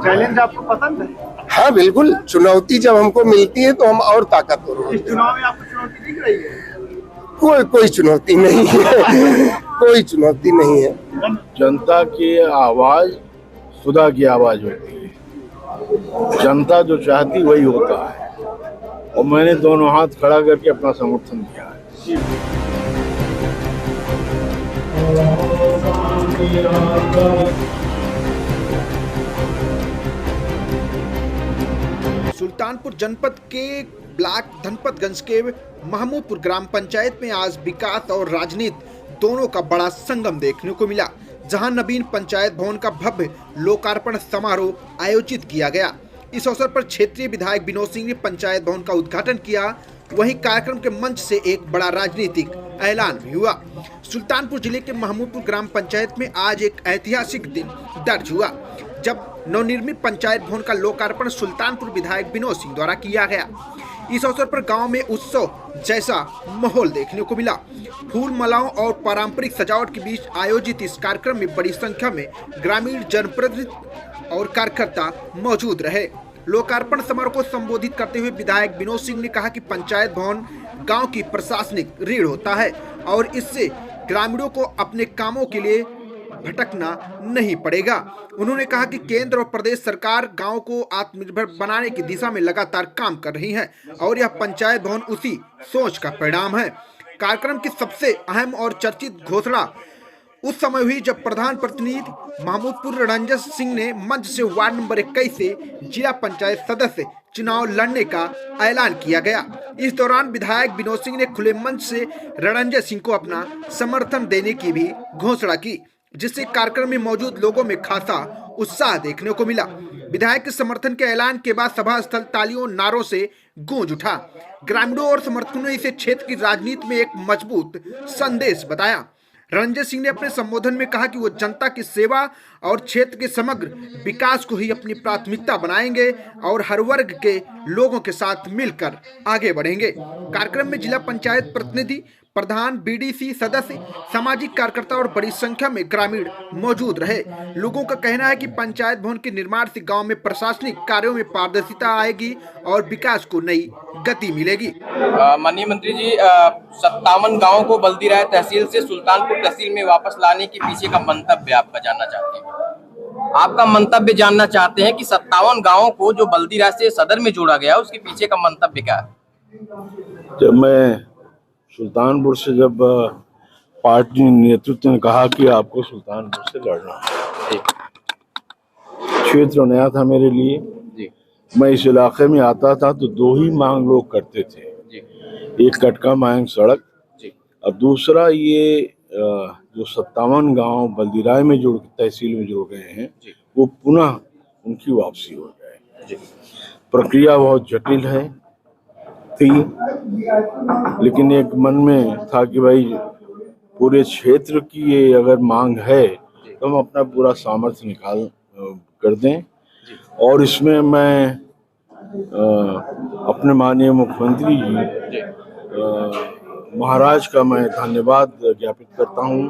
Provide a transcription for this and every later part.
Challenge आपको पसंद है? हाँ बिल्कुल, चुनौती जब हमको मिलती है तो हम और ताकतवर होते इस हैं। चुनाव में आपको चुनौती दिख रही है? कोई चुनौती नहीं है। कोई चुनौती नहीं है। जनता की आवाज खुदा की आवाज होती है। जनता जो चाहती वही होता है, और मैंने दोनों हाथ खड़ा करके अपना समर्थन दिया है। सुल्तानपुर जनपद के ब्लॉक धनपतगंज के महमूदपुर ग्राम पंचायत में आज विकास और राजनीति दोनों का बड़ा संगम देखने को मिला, जहां नवीन पंचायत भवन का भव्य लोकार्पण समारोह आयोजित किया गया। इस अवसर पर क्षेत्रीय विधायक विनोद सिंह ने पंचायत भवन का उद्घाटन किया। वहीं कार्यक्रम के मंच से एक बड़ा राजनीतिक ऐलान भी हुआ। सुल्तानपुर जिले के महमूदपुर ग्राम पंचायत में आज एक ऐतिहासिक दिन दर्ज हुआ, जब नवनिर्मित पंचायत भवन का लोकार्पण सुल्तानपुर विधायक विनोद सिंह द्वारा किया गया। इस अवसर पर गांव में उत्सव जैसा माहौल देखने को मिला। फूल मालाओं और पारंपरिक सजावट के बीच आयोजित इस कार्यक्रम में बड़ी संख्या में ग्रामीण जनप्रतिनिधि और कार्यकर्ता मौजूद रहे। लोकार्पण समारोह को संबोधित करते हुए विधायक विनोद सिंह ने कहा कि पंचायत भवन गांव की प्रशासनिक रीढ़ होता है और इससे ग्रामीणों को अपने कामों के लिए भटकना नहीं पड़ेगा। उन्होंने कहा कि केंद्र और प्रदेश सरकार गांव को आत्मनिर्भर बनाने की दिशा में लगातार काम कर रही है और यह पंचायत भवन उसी सोच का परिणाम है। कार्यक्रम की सबसे अहम और चर्चित घोषणा उस समय हुई जब प्रधान प्रतिनिधि महमूदपुर रणंजन सिंह ने मंच से वार्ड नंबर 21 से जिला पंचायत सदस्य चुनाव लड़ने का ऐलान किया गया। इस दौरान विधायक विनोद सिंह ने खुले मंच से रणंजन सिंह को अपना समर्थन देने की भी घोषणा की, जिससे कार्यक्रम में मौजूद लोगों में खासा उत्साह देखने को मिला। विधायक के समर्थन के ऐलान के बाद सभा स्थल तालियों नारों से गूंज उठा। ग्रामीणों और समर्थकों ने इसे क्षेत्र की राजनीति में एक मजबूत संदेश बताया। रणंजन सिंह ने अपने संबोधन में कहा कि वो जनता की सेवा और क्षेत्र के समग्र विकास को ही अपनी प्राथमिकता बनाएंगे और हर वर्ग के लोगों के साथ मिलकर आगे बढ़ेंगे। कार्यक्रम में जिला पंचायत प्रतिनिधि, प्रधान, बीडीसी सदस्य, सामाजिक कार्यकर्ता और बड़ी संख्या में ग्रामीण मौजूद रहे। लोगों का कहना है कि पंचायत भवन के निर्माण से गांव में प्रशासनिक कार्यों में पारदर्शिता आएगी और विकास को नई गति मिलेगी। माननीय मंत्री जी, 57 गाँव को बल्दीराय तहसील से सुल्तानपुर तहसील में वापस लाने के पीछे का मंतव्य आपका जानना चाहते हैं। आपका मंतव्य जानना चाहते हैं कि 57 गाँवों को जो बल्दीराय से सदर में जोड़ा गया उसके पीछे का मंतव्य क्या है? जब मैं सुल्तानपुर से जब पार्टी नेतृत्व ने कहा कि आपको सुल्तानपुर से लड़ना है, क्षेत्र नया था मेरे लिए जी। मैं इस इलाके में आता था तो दो ही मांग लोग करते थे जी। एक कटका मांग सड़क जी, और दूसरा ये जो 57 गांव बल्दीराय में जुड़ तहसील में जुड़ गए हैं जी, वो पुनः उनकी वापसी हो जाए। प्रक्रिया बहुत जटिल है थी, लेकिन एक मन में था कि भाई पूरे क्षेत्र की ये अगर मांग है तो हम अपना पूरा सामर्थ्य निकाल कर दें। और इसमें मैं अपने माननीय मुख्यमंत्री जी महाराज का मैं धन्यवाद ज्ञापित करता हूं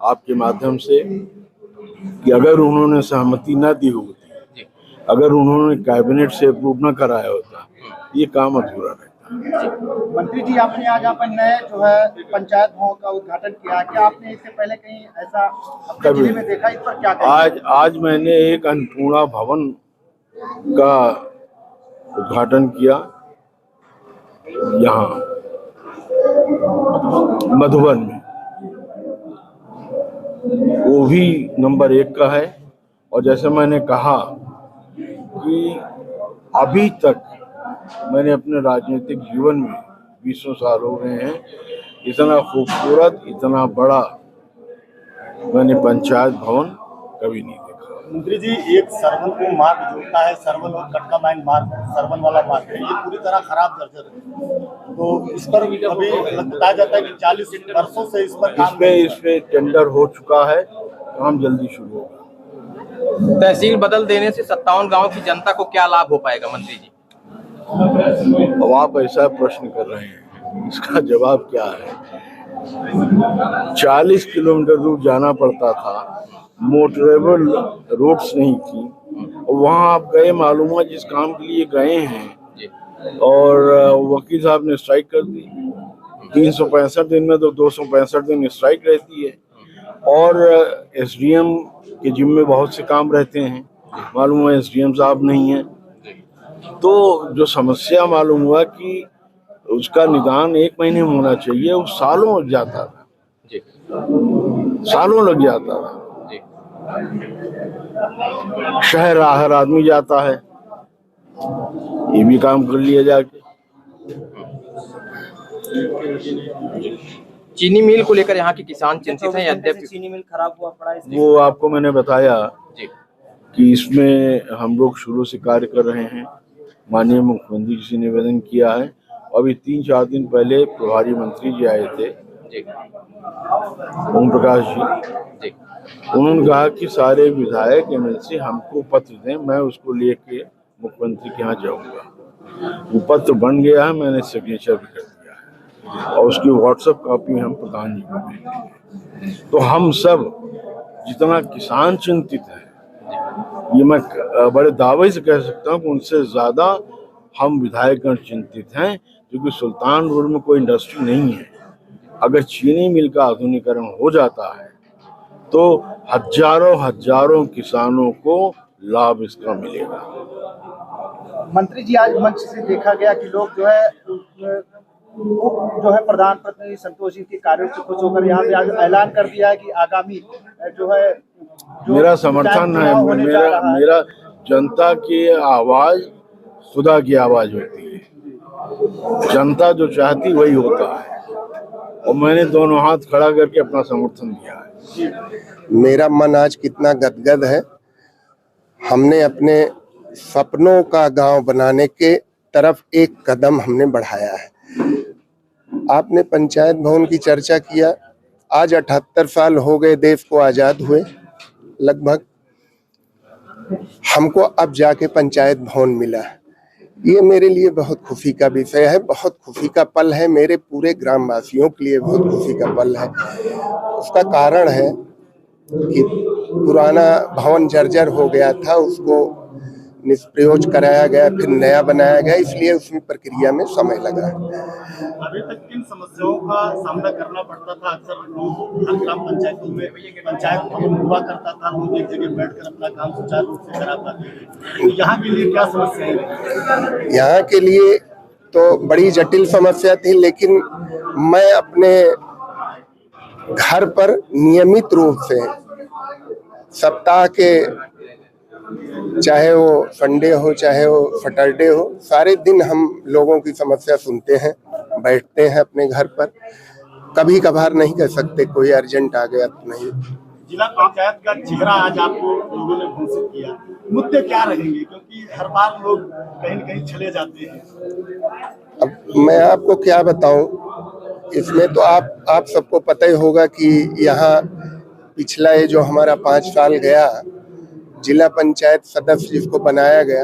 आपके माध्यम से कि अगर उन्होंने सहमति न दी होती, अगर उन्होंने कैबिनेट से अप्रूव न कराया होता, ये काम अधूरा रहता। मंत्री जी, आपने आज अपन नए जो है पंचायत भवन का उद्घाटन किया, क्या आपने इससे पहले कहीं ऐसा अपने जिले में देखा? इस पर क्या कहेंगे? आज मैंने एक अन्नपूर्णा भवन का उद्घाटन किया यहाँ मधुबन में, वो भी नंबर 1 का है। और जैसे मैंने कहा कि अभी तक मैंने अपने राजनीतिक जीवन में 20 साल हो गए हैं, इतना खूबसूरत, इतना बड़ा मैंने पंचायत भवन कभी नहीं देखा। मंत्री जी, एक सरवन को मार्ग जोड़ता है, सरवन और कटका मार्ग सरवन वाला मार्ग है, ये पूरी तरह खराब दर्जन है, तो इस पर अभी बताया जाता है कि 40 वर्षों से इस पर इस पे टेंडर हो चुका है, काम जल्दी शुरू होगा। तहसील बदल देने से 57 गाँव की जनता को क्या लाभ हो पाएगा मंत्री जी? अब आप ऐसा प्रश्न कर रहे हैं, इसका जवाब क्या है? 40 किलोमीटर दूर जाना पड़ता था, मोटरेबल रोड्स नहीं थी, वहाँ आप गए, मालूम हुआ जिस काम के लिए गए हैं जी और वकील साहब ने स्ट्राइक कर दी। 365 दिन में तो 265 दिन स्ट्राइक रहती है और एसडीएम के जिम्मे बहुत से काम रहते हैं, मालूम हुआ एसडीएम साहब नहीं है। तो जो समस्या मालूम हुआ कि उसका निदान 1 महीने में होना चाहिए, वो सालों लग जाता था जी सालों लग जाता था। जी शहर हर आदमी जाता है, ये भी काम कर लिया जाके। चीनी मिल को लेकर यहाँ के किसान चिंतित हैं। यद्यपि चीनी मिल खराब हुआ पड़ा है। वो आपको मैंने बताया जी कि इसमें हम लोग शुरू से कार्य कर रहे हैं। माननीय मुख्यमंत्री जी से निवेदन किया है। अभी 3-4 दिन पहले प्रभारी मंत्री जी आए थे, जी ओम प्रकाश जी। जी उन्होंने कहा कि सारे विधायक एमएलसी हमको पत्र दें, मैं उसको लेके मुख्यमंत्री के यहाँ जाऊंगा। वो पत्र बन गया है, मैंने सिग्नेचर भी कर दिया है और उसकी व्हाट्सएप कॉपी हम प्रधान जी को भेजेंगे। तो हम सब जितना किसान चिंतित है, ये मैं बड़े दावे से कह सकता हूँ कि उनसे ज्यादा हम विधायकगण चिंतित हैं, क्योंकि सुल्तानपुर में कोई इंडस्ट्री नहीं है। अगर चीनी मिल का आधुनिकीकरण हो जाता है तो हजारों किसानों को लाभ इसका मिलेगा। मंत्री जी, आज मंच से देखा गया कि लोग जो है प्रधान प्रतिनिधि संतोष जी के कार्यों से खुश होकर यहाँ पे आज ऐलान कर दिया है कि आगामी जो है मेरा समर्थन है। मेरा जनता की आवाज खुदा की आवाज होती है। जनता जो चाहती वही होता है और मैंने दोनों हाथ खड़ा करके अपना समर्थन दिया है। मेरा मन आज कितना गदगद है। हमने अपने सपनों का गांव बनाने के तरफ एक कदम हमने बढ़ाया है। आपने पंचायत भवन की चर्चा किया। आज 78 साल हो गए देश को आजाद हुए लगभग। हमको अब जाके पंचायत भवन मिला। ये मेरे लिए बहुत खुशी का विषय है, बहुत खुशी का पल है। मेरे पूरे ग्रामवासियों के लिए बहुत खुशी का पल है। उसका कारण है कि पुराना भवन जर्जर हो गया था, उसको निष्प्रयोज कराया गया, फिर नया बनाया गया, इसलिए उसमें प्रक्रिया में समय लगा। अभी तक किन समस्याओं का सामना करना पड़ता था? अक्सर लोग हर ग्राम पंचायतों में पंचायत भवन हुआ करता था, लोग एक जगह बैठकर अपना काम सुचारू रूप से करा पाते थे। तो यहाँ के लिए क्या समस्याएं हैं? यहाँ के लिए तो बड़ी जटिल समस्या थी, लेकिन मैं अपने घर पर नियमित रूप से सप्ताह के, चाहे वो संडे हो चाहे वो सैटरडे हो, सारे दिन हम लोगों की समस्या सुनते हैं, बैठते हैं अपने घर पर। कभी कभार नहीं कह सकते कोई अर्जेंट आ गया तो नहीं। जिला पंचायत का चेहरा आज आपको लोगों ने घोषित किया, मुद्दे क्या रहेंगे? क्योंकि हर बार लोग कहीं न कहीं चले जाते हैं। अब मैं आपको क्या बताऊं, इसमें तो आप सबको पता ही होगा कि यहाँ पिछला ये जो हमारा 5 साल गया, जिला पंचायत सदस्य जिसको बनाया गया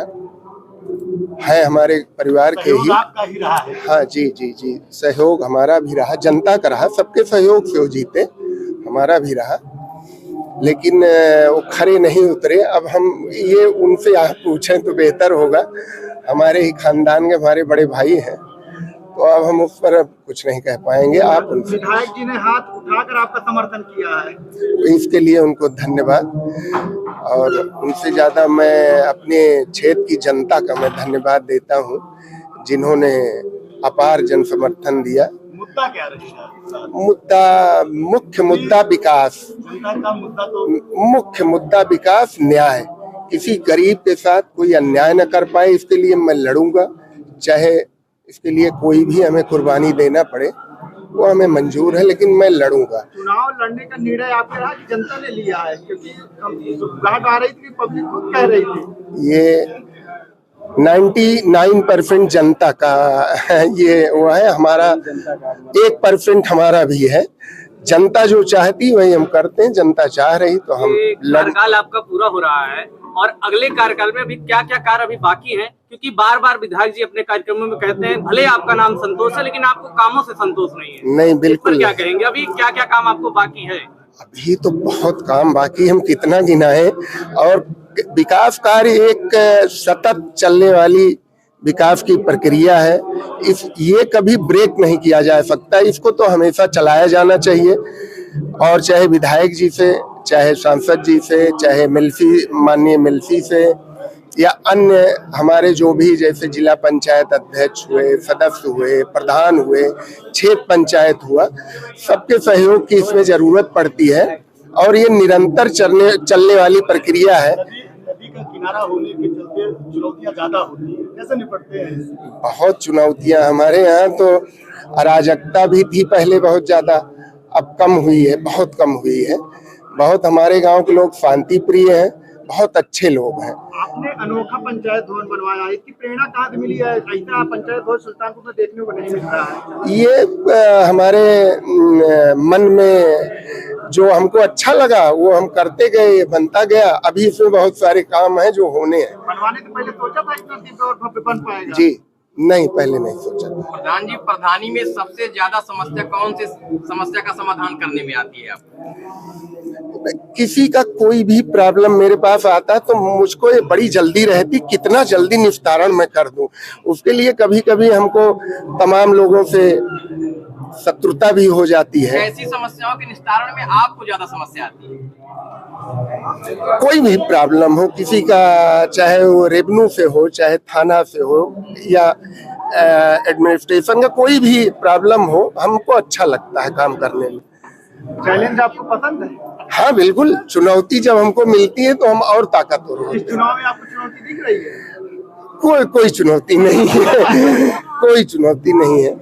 है हमारे परिवार के ही। आपका ही रहा है। हाँ जी जी जी, सहयोग हमारा भी रहा, जनता का रहा, सबके सहयोग से वो जीते, हमारा भी रहा। लेकिन वो खरे नहीं उतरे। अब हम ये उनसे आप पूछें तो बेहतर होगा। हमारे ही खानदान के हमारे बड़े भाई हैं, तो अब हम उस पर कुछ नहीं कह पाएंगे। आप उनसे, विधायक जी ने हाथ उठाकर आपका समर्थन किया है, इसके लिए उनको धन्यवाद। और उनसे ज्यादा मैं अपने क्षेत्र की जनता का मैं धन्यवाद देता हूं, जिन्होंने अपार जन समर्थन दिया। मुद्दा क्या रहेगा? मुख्य मुद्दा विकास, जनता का मुद्दा तो मुख्य मुद्दा विकास, न्याय। किसी गरीब के साथ कोई अन्याय न कर पाए, इसके लिए मैं लड़ूंगा। चाहे इसके लिए कोई भी हमें कुर्बानी देना पड़े, वो हमें मंजूर है, लेकिन मैं लड़ूंगा। चुनाव लड़ने का निर्णय आपके रहा कि जनता ने लिया है? क्योंकि घाट आ रही थी, पब्लिक खुद कह रही थी। ये 99% जनता का ये वो है, हमारा 1% हमारा भी है। जनता जो चाहती वही हम करते हैं। जनता चाह रही तो हम कार्यकाल आपका पूरा हो रहा है और अगले कार्यकाल में अभी क्या क्या कार्य अभी बाकी है? क्योंकि बार बार विधायक जी अपने कार्यक्रमों में कहते हैं भले आपका नाम संतोष है, लेकिन आपको कामों से संतोष नहीं है। नहीं, बिल्कुल क्या कहेंगे? अभी क्या क्या काम आपको बाकी है? अभी तो बहुत काम बाकी, हम कितना गिनाएं। और विकास कार्य एक सतत चलने वाली विकास की प्रक्रिया है। ये कभी ब्रेक नहीं किया जा सकता, इसको तो हमेशा चलाया जाना चाहिए। और चाहे विधायक जी से, चाहे सांसद जी से, चाहे माननीय मिल्फी से, या अन्य हमारे जो भी जैसे जिला पंचायत अध्यक्ष हुए, सदस्य हुए, प्रधान हुए, क्षेत्र पंचायत हुआ, सबके सहयोग की इसमें जरूरत पड़ती है। और ये निरंतर चलने वाली प्रक्रिया है। नदी का किनारा होने के चलते चुनौतियां ज्यादा होती है, कैसे निपटते हैं इससे? बहुत चुनौतियां हमारे यहाँ तो अराजकता भी थी पहले बहुत ज्यादा, अब कम हुई है, बहुत कम हुई है। बहुत हमारे गांव के लोग शांति प्रिय हैं, बहुत अच्छे लोग हैं। आपने अनोखा पंचायत भवन बनवाया, इसकी प्रेरणा कहाँ से मिली है? ऐसा पंचायत भवन सुल्तानपुर में देखने को नहीं मिल रहा है। ये हमारे मन में जो हमको अच्छा लगा वो हम करते गए, बनता गया। अभी इसमें बहुत सारे काम हैं जो होने हैं। बनवाने से पहले सोचा था इतना दिव्य और भव्य बन पाएगा? जी नहीं, पहले नहीं सोचा था। प्रधान जी, प्रधानी में सबसे ज्यादा समस्या कौन सी समस्या का समाधान करने में आती है आपको? किसी का कोई भी प्रॉब्लम मेरे पास आता है तो मुझको ये बड़ी जल्दी रहती, कितना जल्दी निस्तारण मैं कर दूं। उसके लिए कभी कभी हमको तमाम लोगों से शत्रुता भी हो जाती है। ऐसी समस्याओं के निस्तारण में आपको ज्यादा समस्या आती है? कोई भी प्रॉब्लम हो किसी का, चाहे वो रेवेन्यू से हो, चाहे थाना से हो, या एडमिनिस्ट्रेशन का कोई भी प्रॉब्लम हो, हमको अच्छा लगता है काम करने में। चैलेंज आपको पसंद है? हाँ बिल्कुल, चुनौती जब हमको मिलती है तो हम और ताकतवर होते इस हैं। चुनाव में आपको चुनौती दिख रही है? कोई चुनौती नहीं है। कोई चुनौती नहीं है।